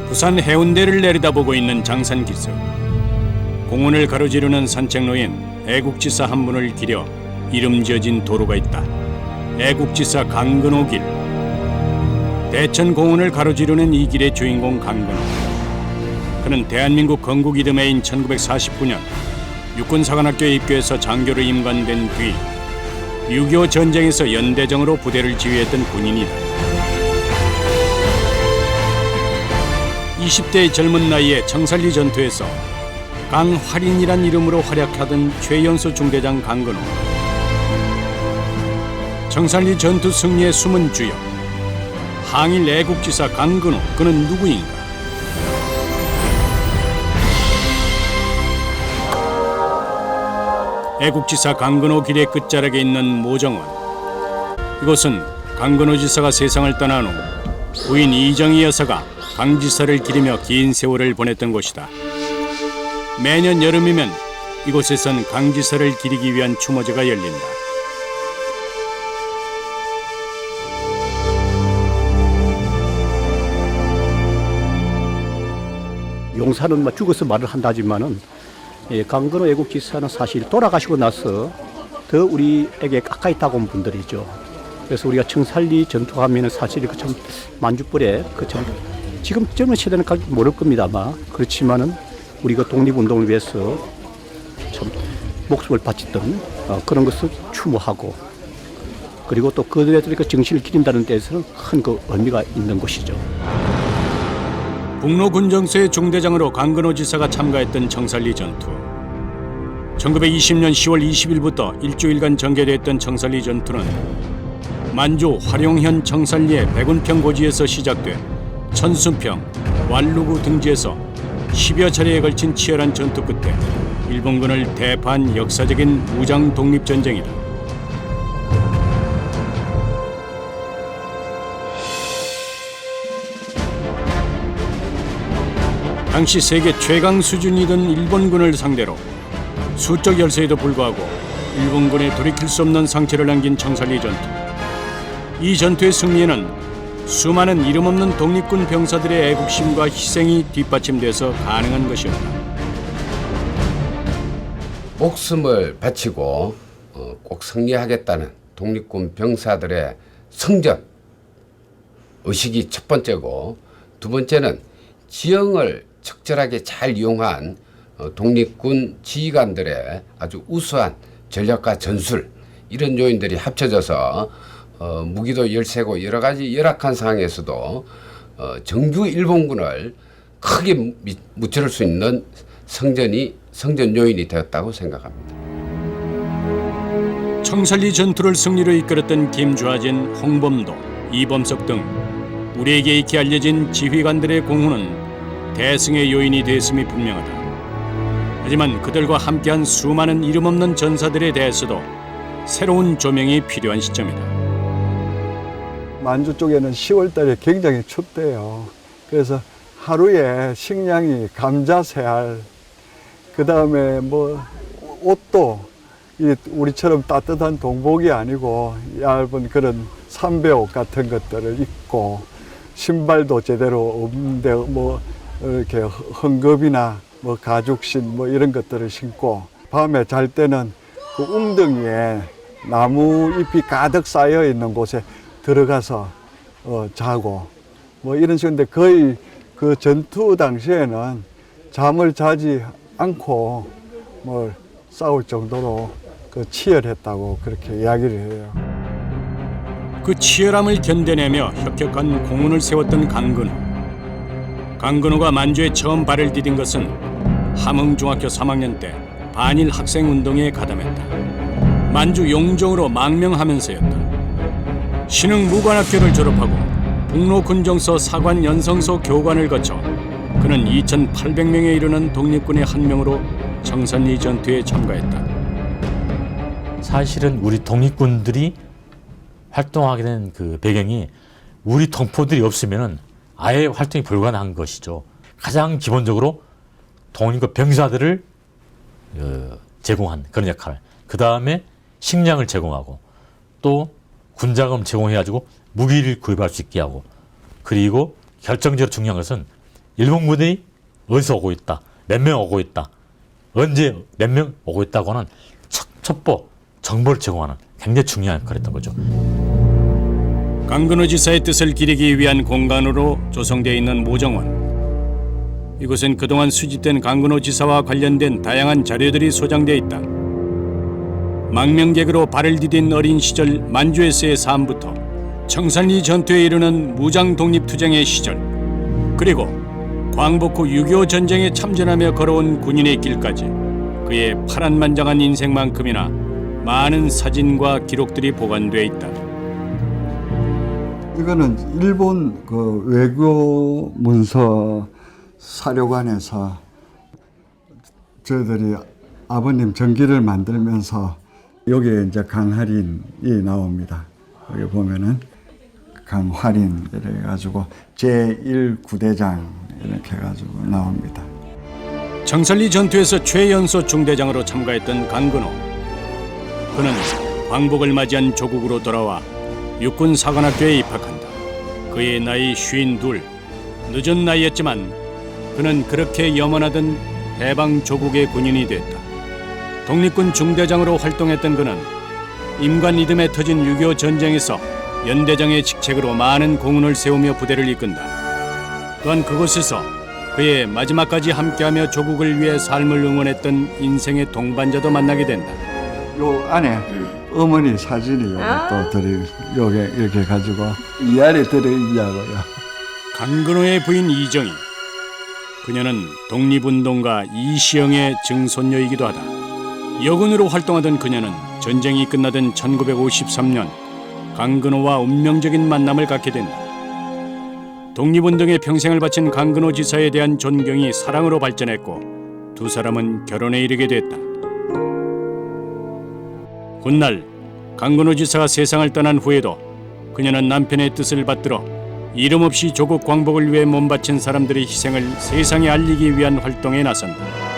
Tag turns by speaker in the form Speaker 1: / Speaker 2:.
Speaker 1: 부산 해운대를 내려다보고 있는 장산기슭. 공원을 가로지르는 산책로엔 애국지사 한 분을 기려 이름 지어진 도로가 있다. 애국지사 강근호길. 대천 공원을 가로지르는 이 길의 주인공 강근호. 그는 대한민국 건국 이듬해인 1949년 육군사관학교에 입교해서 장교로 임관된 뒤 6.25 전쟁에서 연대정으로 부대를 지휘했던 군인이다. 20대의 젊은 나이에 청산리 전투에서 강화린이란 이름으로 활약하던 최연소 중대장 강근호. 청산리 전투 승리의 숨은 주역, 항일 애국지사 강근호. 그는 누구인가? 애국지사 강근호 길의 끝자락에 있는 모정원. 이곳은 강근호 지사가 세상을 떠난 후 부인 이정희 여사가 강 지사를 기리며 긴 세월을 보냈던 곳이다. 매년 여름이면 이곳에선 강 지사를 기리기 위한 추모제가 열린다.
Speaker 2: 용사는 죽어서 말을 한다지만은 강근호 애국지사는 사실 돌아가시고 나서 더 우리에게 가까이 다가온 분들이죠. 그래서 우리가 청산리 전투하면은 사실 그 참 만주벌에 그 참 지금 젊은 세대는 모를 겁니다 아마. 그렇지만은 우리가 독립운동을 위해서 참 목숨을 바쳤던 그런 것을 추모하고, 그리고 또 그들의 그 정신을 기린다는 데에서는 큰 그 의미가 있는 곳이죠.
Speaker 1: 북로군정서의 중대장으로 강근호 지사가 참가했던 청산리 전투. 1920년 10월 20일부터 일주일간 전개됐던 청산리 전투는 만주 화룡현 청산리의 백운평 고지에서 시작돼 천수평, 완루구 등지에서 10여 차례에 걸친 치열한 전투 끝에 일본군을 대파한 역사적인 무장 독립전쟁이다. 당시 세계 최강 수준이던 일본군을 상대로 수적 열세에도 불구하고 일본군에 돌이킬 수 없는 상처를 남긴 청산리 전투. 이 전투의 승리에는 수많은 이름 없는 독립군 병사들의 애국심과 희생이 뒷받침돼서 가능한 것이었다.
Speaker 3: 목숨을 바치고 꼭 승리하겠다는 독립군 병사들의 성전 의식이 첫 번째고, 두 번째는 지형을 적절하게 잘 이용한 독립군 지휘관들의 아주 우수한 전략과 전술, 이런 요인들이 합쳐져서 무기도 열세고 여러 가지 열악한 상황에서도 정규 일본군을 크게 무찌를 수 있는 성전 요인이 되었다고 생각합니다.
Speaker 1: 청산리 전투를 승리로 이끌었던 김좌진, 홍범도, 이범석 등 우리에게 익히 알려진 지휘관들의 공헌은 대승의 요인이 되었음이 분명하다. 하지만 그들과 함께한 수많은 이름 없는 전사들에 대해서도 새로운 조명이 필요한 시점이다.
Speaker 4: 만주 쪽에는 10월 달에 굉장히 춥대요. 그래서 하루에 식량이 감자 3알, 그 다음에 뭐 옷도 우리처럼 따뜻한 동복이 아니고 얇은 그런 삼배옷 같은 것들을 입고, 신발도 제대로 없는데 뭐 이렇게 헝겊이나 뭐 가죽신 뭐 이런 것들을 신고, 밤에 잘 때는 그 웅덩이에 나무 잎이 가득 쌓여 있는 곳에 들어가서 자고 뭐 이런 식인데, 거의 그 전투 당시에는 잠을 자지 않고 뭐 싸울 정도로 그 치열했다고 그렇게 이야기를 해요.
Speaker 1: 그 치열함을 견뎌내며 혁혁한 공훈을 세웠던 강근호. 강근호가 만주에 처음 발을 디딘 것은 함흥중학교 3학년 때 반일 학생운동에 가담했다. 만주 용종으로 망명하면서였다. 신흥무관학교를 졸업하고 북로군정서 사관연성소 교관을 거쳐 그는 2,800명에 이르는 독립군의 한 명으로 청산리 전투에 참가했다.
Speaker 5: 사실은 우리 독립군들이 활동하게 된 그 배경이 우리 동포들이 없으면은 아예 활동이 불가능한 것이죠. 가장 기본적으로 독립군 병사들을 제공한 그런 역할. 그 다음에 식량을 제공하고 또 군자금 제공해가지고 무기를 구입할 수 있게 하고 그리고 결정적으로 중요한 것은 일본 군이 어디서 오고 있다, 몇 명 오고 있다, 언제 몇 명 오고 있다고 하는 첩보, 정보를 제공하는 굉장히 중요한 역할을 했던 거죠.
Speaker 1: 강근호 지사의 뜻을 기리기 위한 공간으로 조성되어 있는 모정원. 이곳은 그동안 수집된 강근호 지사와 관련된 다양한 자료들이 소장되어 있다. 망명객으로 발을 디딘 어린 시절 만주에서의 삶부터 청산리 전투에 이르는 무장 독립투쟁의 시절, 그리고 광복 후 6.25 전쟁에 참전하며 걸어온 군인의 길까지 그의 파란만장한 인생만큼이나 많은 사진과 기록들이 보관되어 있다.
Speaker 4: 이거는 일본 그 외교 문서 사료관에서 저희들이 아버님 전기를 만들면서 여기에 이제 강할인이 나옵니다. 여기 보면은 강할인 이렇게 해가지고 제1구대장 이렇게 해가지고 나옵니다.
Speaker 1: 청산리 전투에서 최연소 중대장으로 참가했던 강근호. 그는 광복을 맞이한 조국으로 돌아와 육군 사관학교에 입학한다. 그의 나이 52. 늦은 나이였지만 그는 그렇게 염원하던 해방 조국의 군인이 됐다. 독립군 중대장으로 활동했던 그는 임관 이듬해 터진 6.25 전쟁에서 연대장의 직책으로 많은 공훈을 세우며 부대를 이끈다. 또한 그곳에서 그의 마지막까지 함께하며 조국을 위해 삶을 응원했던 인생의 동반자도 만나게 된다.
Speaker 4: 요 안에 어머니 사진이 요게 이렇게 가지고 이 안에 들어있냐고요.
Speaker 1: 강근호의 부인 이정희. 그녀는 독립운동가 이시영의 증손녀이기도 하다. 여군으로 활동하던 그녀는 전쟁이 끝나던 1953년 강근호와 운명적인 만남을 갖게 된다. 독립운동에 평생을 바친 강근호 지사에 대한 존경이 사랑으로 발전했고 두 사람은 결혼에 이르게 됐다. 훗날 강근호 지사가 세상을 떠난 후에도 그녀는 남편의 뜻을 받들어 이름 없이 조국 광복을 위해 몸바친 사람들의 희생을 세상에 알리기 위한 활동에 나선다.